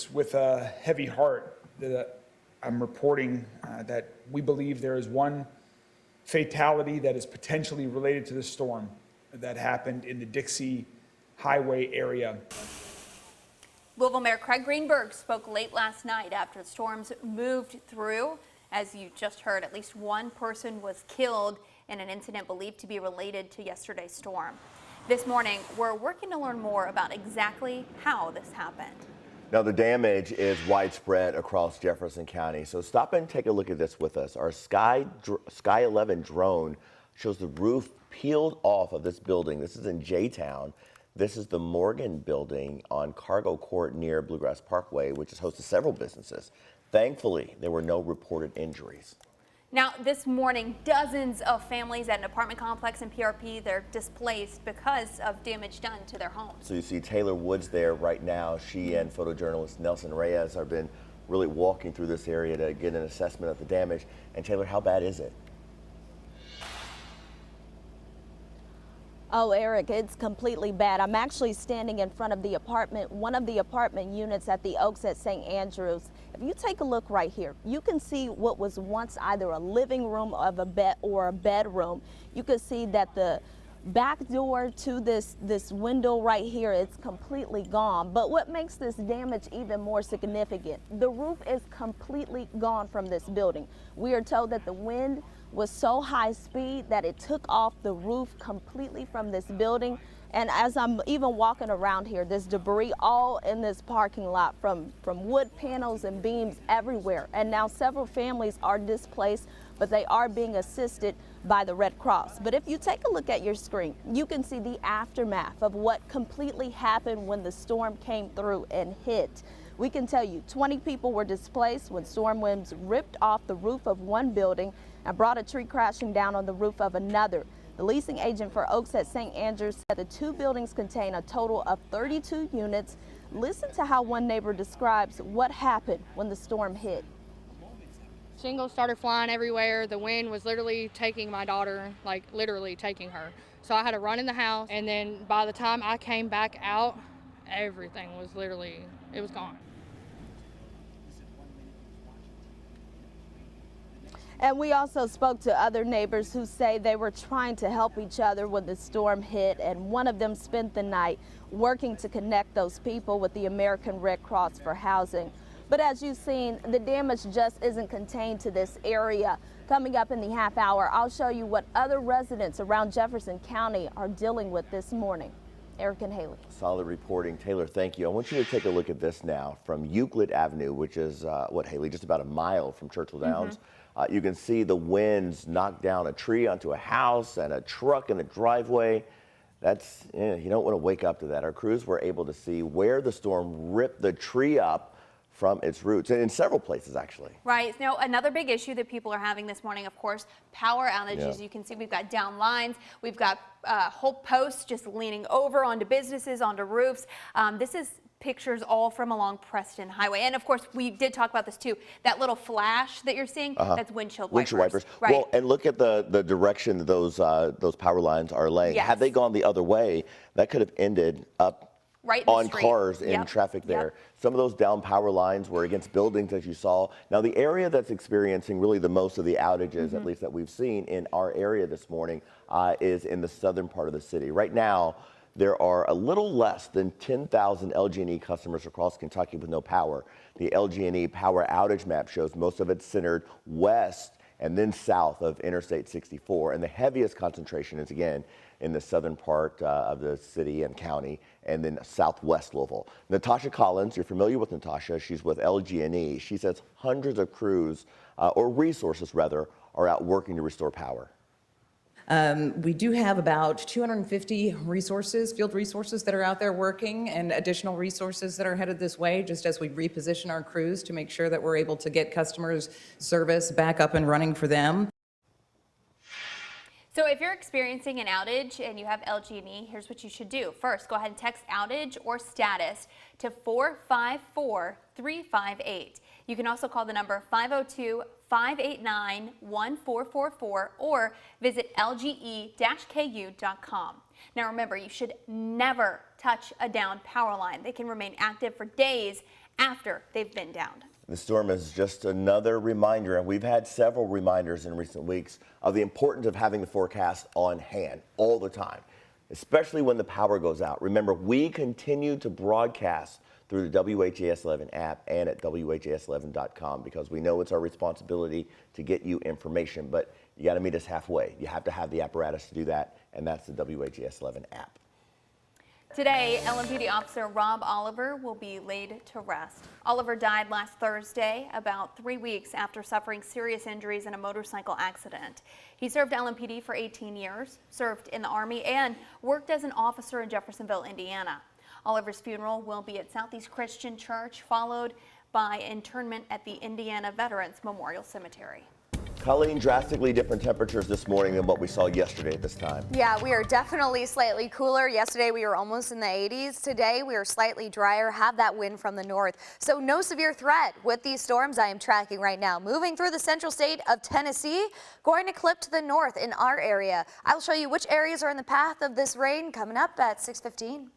is with a heavy heart that I'm reporting that we believe there is one fatality that is potentially related to the storm that happened in the Dixie Highway area. Louisville Mayor Craig Greenberg spoke late last night after the storms moved through. As you just heard, at least one person was killed in an incident believed to be related to yesterday's storm. This morning, we're working to learn more about exactly how this happened. Now, the damage is widespread across Jefferson County, so stop and take a look at this with us. Our Sky11 drone shows the roof peeled off of this building. This is in J-Town. This is the Morgan building on Cargo Court near Bluegrass Parkway, which is host to several businesses. Thankfully, there were no reported injuries. Now, this morning, dozens of families at an apartment complex in PRP, they're displaced because of damage done to their homes. So you see Taylor Woods there right now. She and photojournalist Nelson Reyes have been really walking through this area to get an assessment of the damage. And Taylor, how bad is it? Oh, Eric, it's completely bad. I'm actually standing in front of the apartment, one of the apartment units at the Oaks at St. Andrews. If you take a look right here, you can see what was once either a living room of a bed or a bedroom. You can see that the back door to this window right here, it's completely gone. But what makes this damage even more significant, the roof is completely gone from this building. We are told that the wind was so high speed that it took off the roof completely from this building. And as I'm even walking around here, there's debris all in this parking lot from wood panels and beams everywhere. And now several families are displaced, but they are being assisted by the Red Cross. But if you take a look at your screen, you can see the aftermath of what completely happened when the storm came through and hit. We can tell you 20 people were displaced when storm winds ripped off the roof of one building and brought a tree crashing down on the roof of another. The leasing agent for Oaks at St. Andrews said the two buildings contain a total of 32 units. Listen to how one neighbor describes what happened when the storm hit. Shingles started flying everywhere. The wind was literally taking my daughter, like literally taking her. So I had to run in the house, and then by the time I came back out, everything was literally, it was gone. And we also spoke to other neighbors who say they were trying to help each other when the storm hit, and one of them spent the night working to connect those people with the American Red Cross for housing. But as you've seen, the damage just isn't contained to this area. Coming up in the half hour, I'll show you what other residents around Jefferson County are dealing with this morning. Eric and Haley. Solid reporting. Taylor, thank you. I want you to take a look at this now from Euclid Avenue, which is, Haley, just about a mile from Churchill Downs. You can see the winds knock down a tree onto a house and a truck in the driveway. That's, you don't want to wake up to that. Our crews were able to see where the storm ripped the tree up from its roots, and in several places, actually. Right. Now, another big issue that people are having this morning, of course, power outages. Yeah. You can see we've got down lines. We've got whole posts just leaning over onto businesses, onto roofs. This is pictures all from along Preston Highway. And of course, we did talk about this too. That little flash that you're seeing, that's windshield wipers. Windshield wipers. Right. Well, and look at the direction those power lines are laying. Yes. Had they gone the other way, that could have ended up right on cars in traffic there. Some of those down power lines were against buildings, as you saw. Now, the area that's experiencing really the most of the outages, at least that we've seen in our area this morning, is in the southern part of the city. Right now, there are a little less than 10,000 LG&E customers across Kentucky with no power. The LG&E power outage map shows most of it centered west and then south of Interstate 64. And the heaviest concentration is, again, in the southern part of the city and county, and then southwest Louisville. Natasha Collins, you're familiar with Natasha. She's with LG&E. She says hundreds of crews, or resources rather, are out working to restore power. We do have about 250 resources, field resources that are out there working, and additional resources that are headed this way, just as we reposition our crews to make sure that we're able to get customers' service back up and running for them. So if you're experiencing an outage and you have LG&E, here's what you should do. First, go ahead and text outage or status to 454-358. You can also call the number 502-589-1444 or visit lge-ku.com. Now remember, you should never touch a down power line. They can remain active for days after they've been downed. The storm is just another reminder, and we've had several reminders in recent weeks of the importance of having the forecast on hand all the time, especially when the power goes out. Remember, we continue to broadcast through the WHAS11 app and at WHAS11.com because we know it's our responsibility to get you information, but you got to meet us halfway. You have to have the apparatus to do that, and that's the WHAS11 app. Today, LMPD officer Rob Oliver will be laid to rest. Oliver died last Thursday, about 3 weeks after suffering serious injuries in a motorcycle accident. He served LMPD for 18 years, served in the Army, and worked as an officer in Jeffersonville, Indiana. Oliver's funeral will be at Southeast Christian Church, followed by internment at the Indiana Veterans Memorial Cemetery. Colleen, drastically different temperatures this morning than what we saw yesterday at this time. Yeah, we are definitely slightly cooler. Yesterday we were almost in the 80s. Today we are slightly drier, have that wind from the north. So no severe threat with these storms I am tracking right now. Moving through the central state of Tennessee, going to clip to the north in our area. I'll show you which areas are in the path of this rain coming up at 6:15.